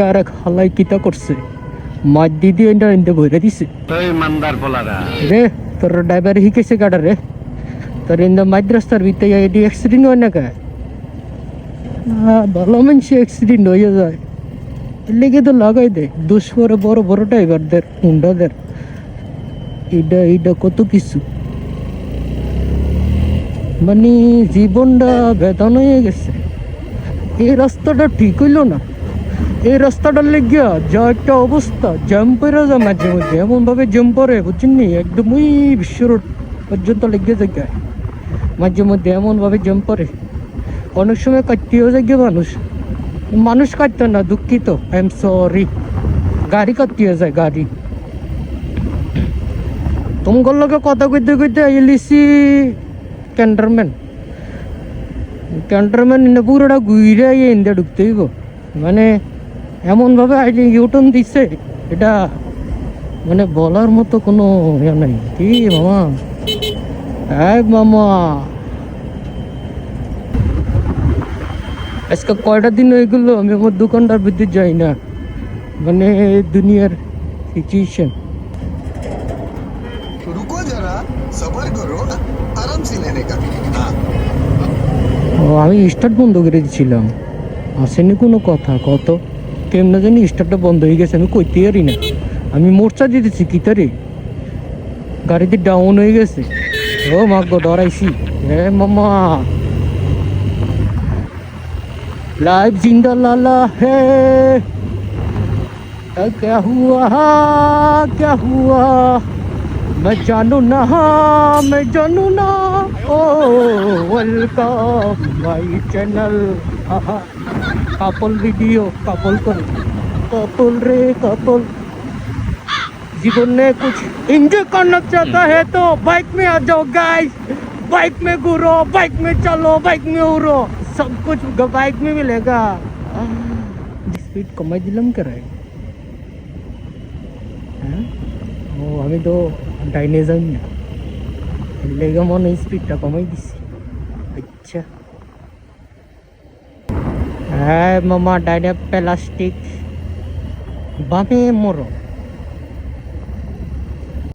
আর এক হালাই কিতা করছে মাছ দিদি এন্ডা ভরে দিছে রে তোর ড্রাইভার শিখেছে গাড়া রে তোর ইন্দা মাঝ রাস্তার ভিতরে এটি অ্যাক্সিডেন্ট হয় না কা ভালো মানুষ অ্যাক্সিডেন্ট হয়ে যায় লেগে তো লাগাই দে দোষ করে বড় বড় ড্রাইভারদের হুন্ডাদের এইটা কত কিছু মানে জীবনটা বেদন হয়ে গেছে। এই রাস্তাটা ঠিক হইল না, এই রাস্তাটার লেগিয়া যা একটা অবস্থা জ্যাম পড়ে যায় মাঝে মধ্যে, এমন ভাবে জ্যাম পড়ে বুঝছেননি একদম ওই বিশ্ব রোড পর্যন্ত লেগে যায় মাঝে মধ্যে, এমন ভাবে জ্যাম পড়ে অনেক সময় কাটতেও যায় মানুষ কাটতো না, দুঃখিত, আই এম সরি, গাড়ি কাটতেও যায় গাড়ি। তোমার লোকে কথা কইতে কইতে এলিসি ক্যান্টারম্যান পুরোটা ঘুরে ইন্দে ঢুকতে হইব, মানে এমনভাবে আইলে ইউটার্ন দিচ্ছে এটা মানে বলার মতো কোনো ইয়ে নাই। কি মামা, মামা আজকে কয়টা দিন হয়ে গেলো আমি আমার দোকানটার ভিতরে যাই না, মানে দুনিয়ার সিচুয়েশন। रुको जरा सबर करो आराम से लेने का। আমি স্টার্ট বন্ধ করে দিয়েছিলাম, আসেনি কোনো কথা, কত কেমন জানি স্টার্টটা বন্ধ হয়ে গেছে, আমি কইতে পারি না, আমি মোর্চা দিয়ে দিচ্ছি কি তারে গাড়িতে ডাউন হয়ে গেছে। ও মা গো ডরাইছি, হে মামা লাইভ জিন্দা লালা হে क्या हुआ मैं जानू ना ओ welcome my channel. Couple video couple रे कपल जीवन में कुछ एंजॉय करना चाहता है तो बाइक में आ जाओ गाइस, बाइक में घूरो, बाइक में चलो, बाइक में उड़ो, सब कुछ बाइक में मिलेगा। स्पीड कमाई दिलाम करे ও আমি তো ডাইনে যাই না, লেগে মনে স্পিডটা কমাই দিছি। আচ্ছা হ্যাঁ মামা, ডাইনে প্লাস্টিক, বামে মোড়ো।